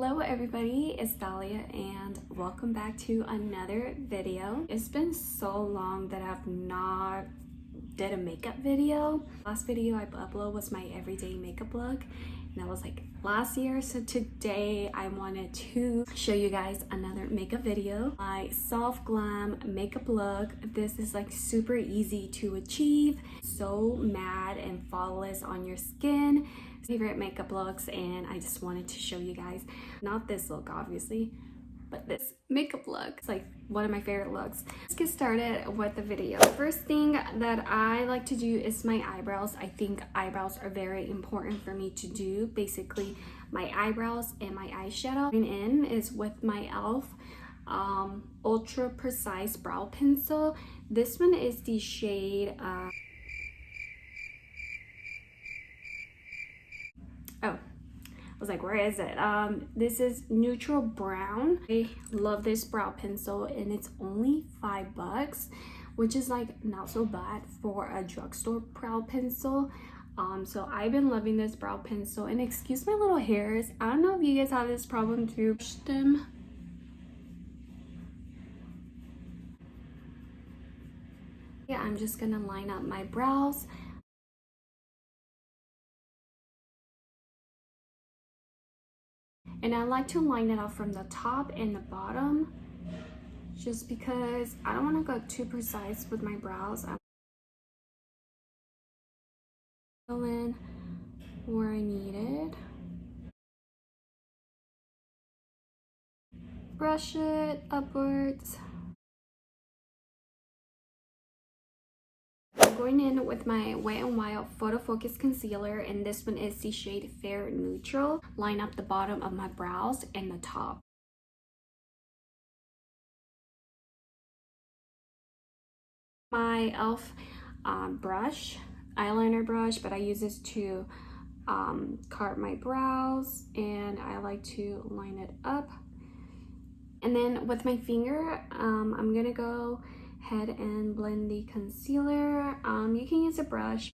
Hello everybody, it's Dahlia and welcome back to another video. It's been so long that I've not did a makeup video. Last video I uploaded was my everyday makeup look and that was like last year. So today I wanted to show you guys another makeup video. My soft glam makeup look. This is like super easy to achieve, so matte and flawless on your skin. Favorite makeup looks, and I just wanted to show you guys, not this look obviously, but this makeup look. It's like one of my favorite looks. Let's get started with the video. First thing that I like to do is my eyebrows. I think eyebrows are very important for me to do. Basically my eyebrows and my eyeshadow. In is with my e.l.f. Ultra Precise Brow Pencil. This one is the shade oh, I was like, where is it? This is neutral brown. I love this brow pencil and it's only $5, which is like not so bad for a drugstore brow pencil. So I've been loving this brow pencil, and excuse my little hairs. I don't know if you guys have this problem too. Them. Yeah, I'm just gonna line up my brows. And I like to line it up from the top and the bottom, just because I don't want to go too precise with my brows. I'm fill in where I need it. Brush it upwards. I'm going in with my Wet n Wild Photo Focus Concealer, and this one is the shade Fair Neutral. Line up the bottom of my brows and the top. My e.l.f. brush, eyeliner brush, but I use this to carve my brows, and I like to line it up. And then with my finger, I'm gonna go ahead and blend the concealer. You can use a brush.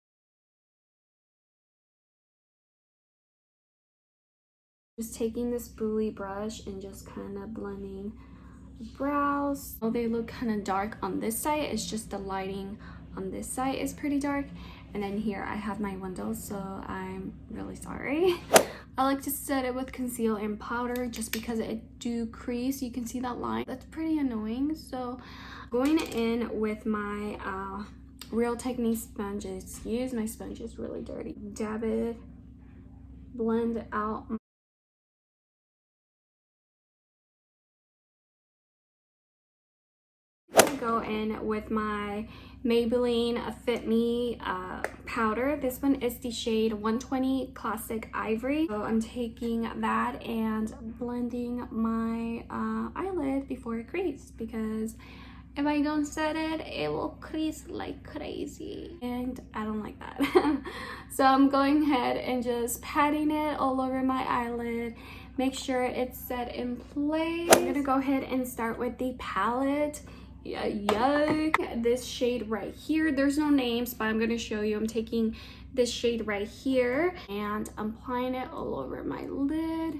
Just taking this spoolie brush and just kind of blending the brows. Oh, they look kind of dark on this side. It's just the lighting on this side is pretty dark. And then here I have my windows, so I'm really sorry. I like to set it with conceal and powder just because it do crease. You can see that line. That's pretty annoying. So going in with my Real Technique sponges. Excuse, my sponge is really dirty. Dab it, blend out. Go in with my Maybelline Fit Me powder. This one is the shade 120 Classic Ivory. So I'm taking that and blending my eyelid before it creases, because if I don't set it, it will crease like crazy and I don't like that. So I'm going ahead and just patting it all over my eyelid. Make sure it's set in place. I'm gonna go ahead and start with the palette. This shade right here, there's no names, but I'm going to show you. I'm taking this shade right here and I'm applying it all over my lid.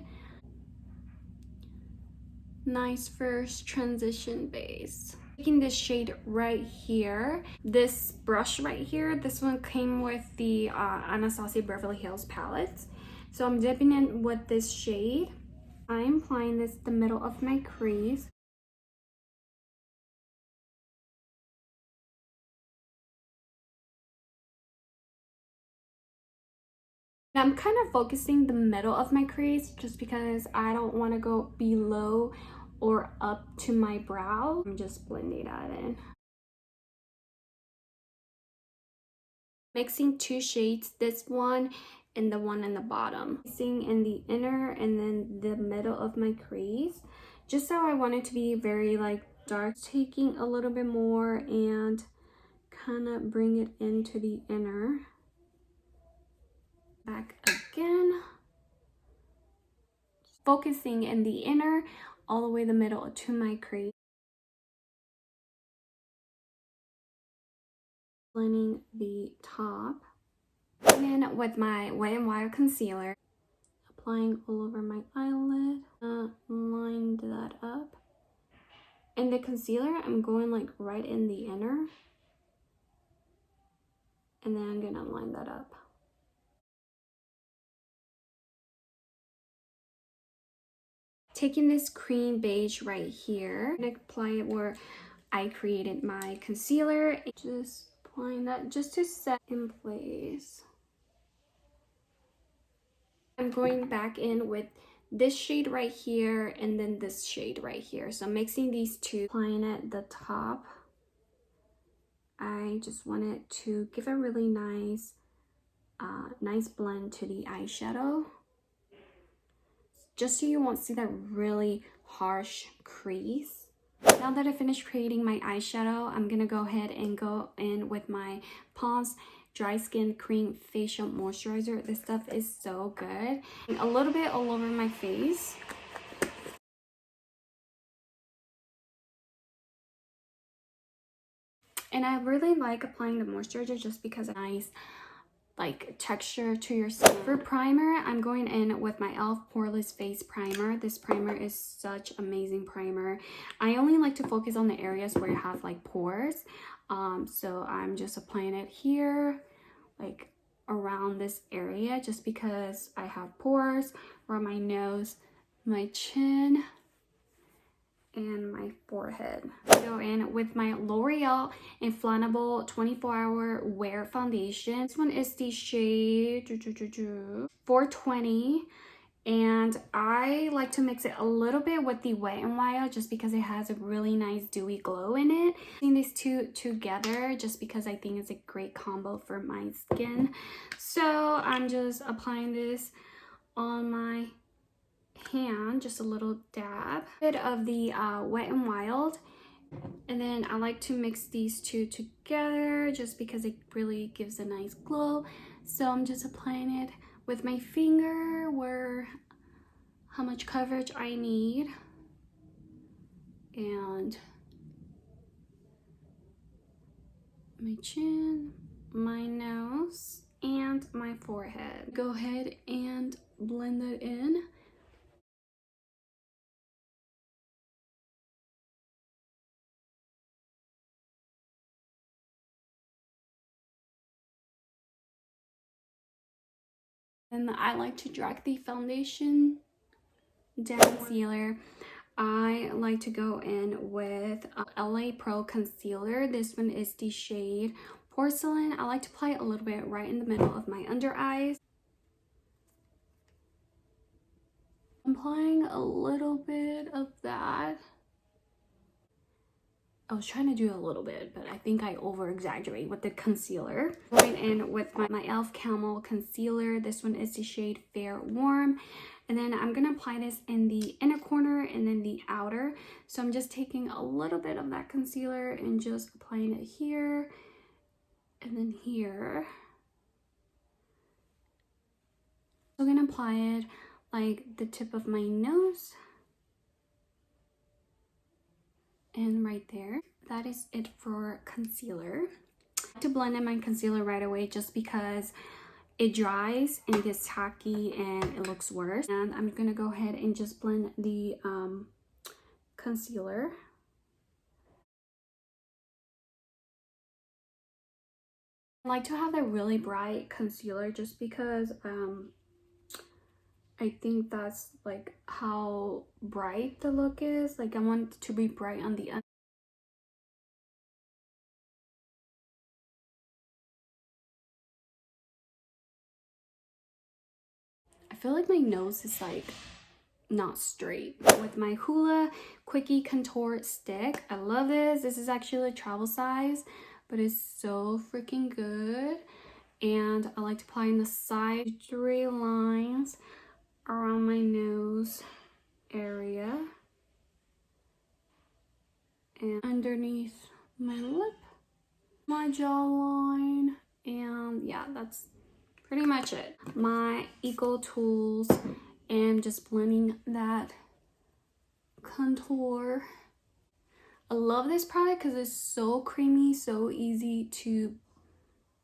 Nice first transition base. Taking this shade right here, this brush right here, this one came with the Anastasia Beverly Hills palette. So I'm dipping in with this shade. I'm applying this the middle of my crease. I'm kind of focusing the middle of my crease just because I don't want to go below or up to my brow. I'm just blending that in. Mixing two shades, this one and the one in the bottom. Mixing in the inner and then the middle of my crease. Just so I want it to be very like dark. Taking a little bit more and kind of bring it into the inner. Back again. Focusing in the inner all the way the middle to my crease. Blending the top. And then with my Wet n Wild concealer, applying all over my eyelid. In the concealer, I'm going like right in the inner, and then I'm gonna line that up. Taking this cream beige right here, I'm gonna apply it where I created my concealer. Just applying that just to set in place. I'm going back in with this shade right here and then this shade right here. So I'm mixing these two, applying it at the top. I just wanted to give a really nice blend to the eyeshadow, just so you won't see that really harsh crease. Now that I finished creating my eyeshadow, I'm gonna go ahead and go in with my Pond's Dry Skin Cream Facial Moisturizer. This stuff is so good. A little bit all over my face. And I really like applying the moisturizer just because it's nice like texture to your skin. For primer, I'm going in with my e.l.f. Poreless Face Primer. This primer is such amazing primer. I only like to focus on the areas where you have like pores. So I'm just applying it here, like around this area, just because I have pores, around my nose, my chin, and my forehead. Go in with my L'Oreal Infallible 24-Hour Wear Foundation. This one is the shade 420, and I like to mix it a little bit with the Wet n Wild just because it has a really nice dewy glow in it. Putting these two together just because I think it's a great combo for my skin. So I'm just applying this on my hand, just a little dab, bit of the Wet n Wild, and then I like to mix these two together just because it really gives a nice glow. So I'm just applying it with my finger where how much coverage I need, and my chin, my nose, and my forehead. Go ahead and blend that in. And I like to drag the foundation down. Concealer, I like to go in with LA Pro Concealer. This one is the shade Porcelain. I like to apply it a little bit right in the middle of my under eyes. I'm applying a little bit of that. I was trying to do a little bit, but I think I over exaggerate with the concealer. Going in with my e.l.f. Camo Concealer. This one is the shade Fair Warm. And then I'm gonna apply this in the inner corner and then the outer. So I'm just taking a little bit of that concealer and just applying it here and then here. So I'm gonna apply it like the tip of my nose and right there. That is it for concealer. I like to blend in my concealer right away just because it dries and it gets tacky and it looks worse. And I'm gonna go ahead and just blend the concealer. I like to have a really bright concealer just because I think that's like how bright the look is. Like I want it to be bright on the end. I feel like my nose is like not straight. With my Hoola Quickie Contour Stick, I love this. This is actually a travel size, but it's so freaking good. And I like to apply in the side 3 lines around my nose area and underneath my lip, my jawline, and yeah, that's pretty much it. My Eco Tools, and just blending that contour. I love this product because it's so creamy, so easy to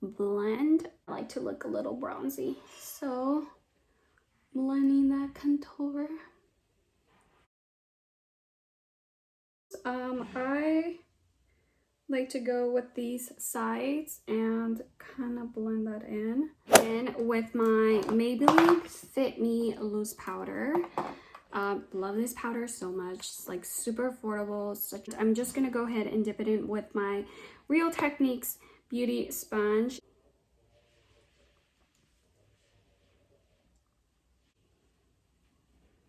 blend. I like to look a little bronzy, so blending that contour. I like to go with these sides and kind of blend that in. And with my Maybelline Fit Me Loose Powder. Love this powder so much. It's like super affordable. I'm just gonna go ahead and dip it in with my Real Techniques Beauty Sponge.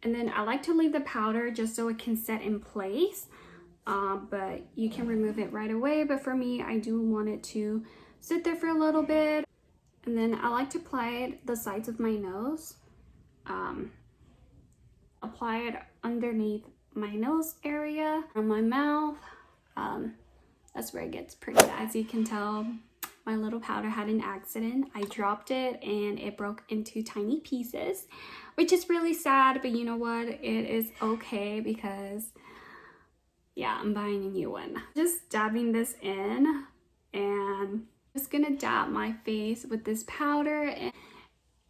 And then I like to leave the powder just so it can set in place. But you can remove it right away. But for me, I do want it to sit there for a little bit. And then I like to apply it the sides of my nose. Apply it underneath my nose area, on my mouth. That's where it gets pretty bad. As you can tell, my little powder had an accident. I dropped it and it broke into tiny pieces, which is really sad, but you know what? It is okay because, yeah, I'm buying a new one. Just dabbing this in and just gonna dab my face with this powder. And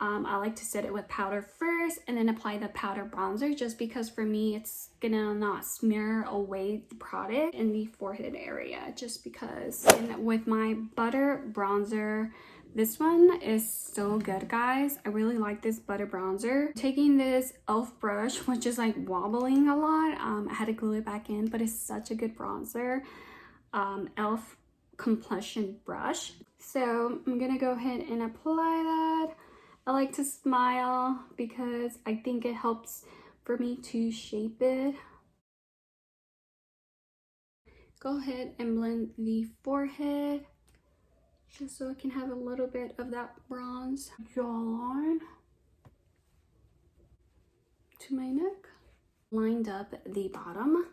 I like to set it with powder first and then apply the powder bronzer, just because for me it's gonna not smear away the product in the forehead area, just because. And with my butter bronzer, this one is so good, guys. I really like this butter bronzer. Taking this elf brush, which is like wobbling a lot, I had to glue it back in, but it's such a good bronzer. Elf complexion brush. So I'm gonna go ahead and apply that. I like to smile because I think it helps for me to shape it. Go ahead and blend the forehead just so I can have a little bit of that bronze jawline to my neck. Lined up the bottom.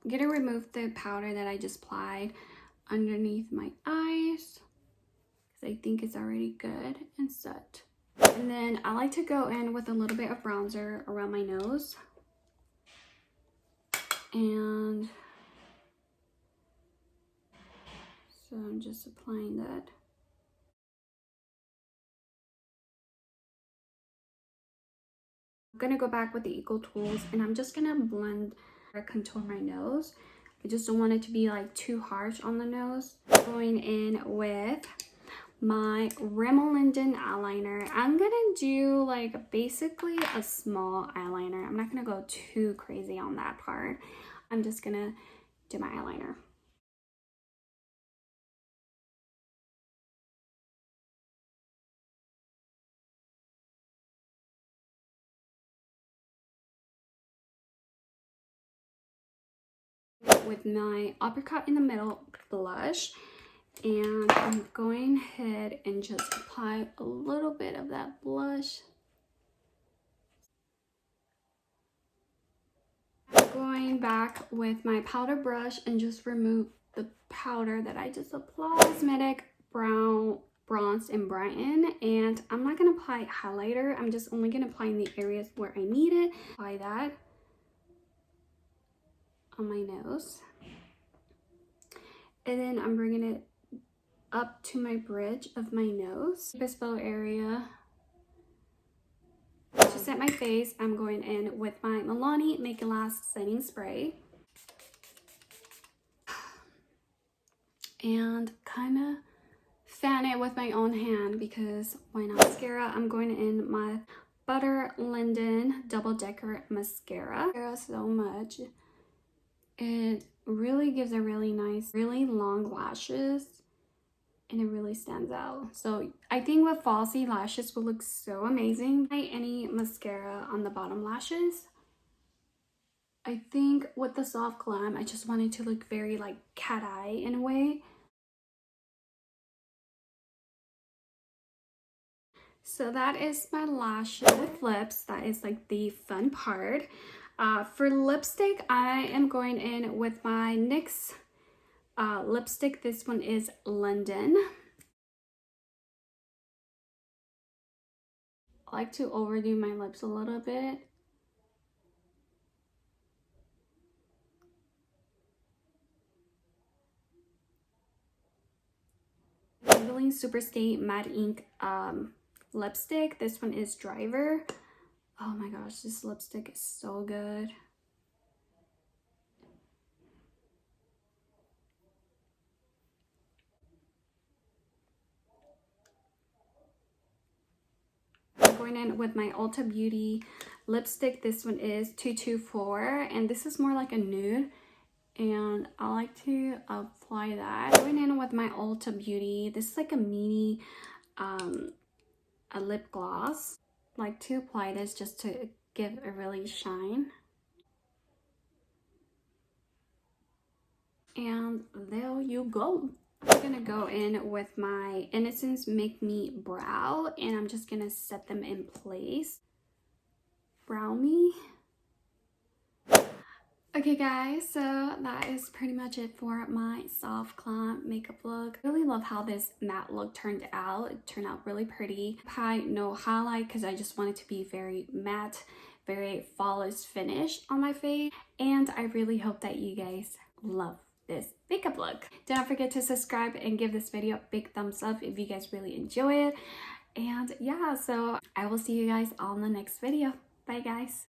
I'm gonna remove the powder that I just applied underneath my eyes because I think it's already good and set. And then I like to go in with a little bit of bronzer around my nose. And so I'm just applying that. I'm gonna go back with the Equal Tools and I'm just gonna blend or contour my nose. I just don't want it to be like too harsh on the nose. Going in with my Rimmel London eyeliner. I'm gonna do like basically a small eyeliner. I'm not gonna go too crazy on that part. I'm just gonna do my eyeliner. With my apricot in the middle blush, and I'm going ahead and just apply a little bit of that blush. Going back with my powder brush and just remove the powder that I just applied. Cosmetic brown bronze and brighten, and I'm not gonna apply highlighter. I'm just only gonna apply in the areas where I need it. Apply that on my nose, and then I'm bringing it up to my bridge of my nose, this bow area. To set my face, I'm going in with my Milani Make It Last Setting Spray. And kind of fan it with my own hand because why not? Mascara, I'm going in my Butter Linden Double Decker Mascara. So much. It really gives a really nice, really long lashes. And it really stands out. So I think with falsy lashes will look so amazing. Any mascara on the bottom lashes. I think with the soft glam, I just wanted to look very like cat eye in a way. So that is my lashes. With lips, that is like the fun part. For lipstick, I am going in with my NYX lipstick. This one is London. I like to overdo my lips a little bit. Maybelline Superstay Matte Ink lipstick. This one is Driver. Oh my gosh, this lipstick is so good. I'm going in with my Ulta Beauty lipstick. This one is 224, and this is more like a nude, and I like to apply that. Going in with my Ulta Beauty. This is like a mini a lip gloss. I like to apply this just to give a really shine. And there you go. I'm gonna go in with my Innocence Make Me Brow, and I'm just gonna set them in place. Brow me. Okay guys, so that is pretty much it for my soft glam makeup look. I really love how this matte look turned out. It turned out really pretty. I no highlight because I just wanted to be very matte, very flawless finish on my face. And I really hope that you guys love this makeup look. Don't forget to subscribe and give this video a big thumbs up if you guys really enjoy it. And yeah, so I will see you guys on the next video. Bye guys.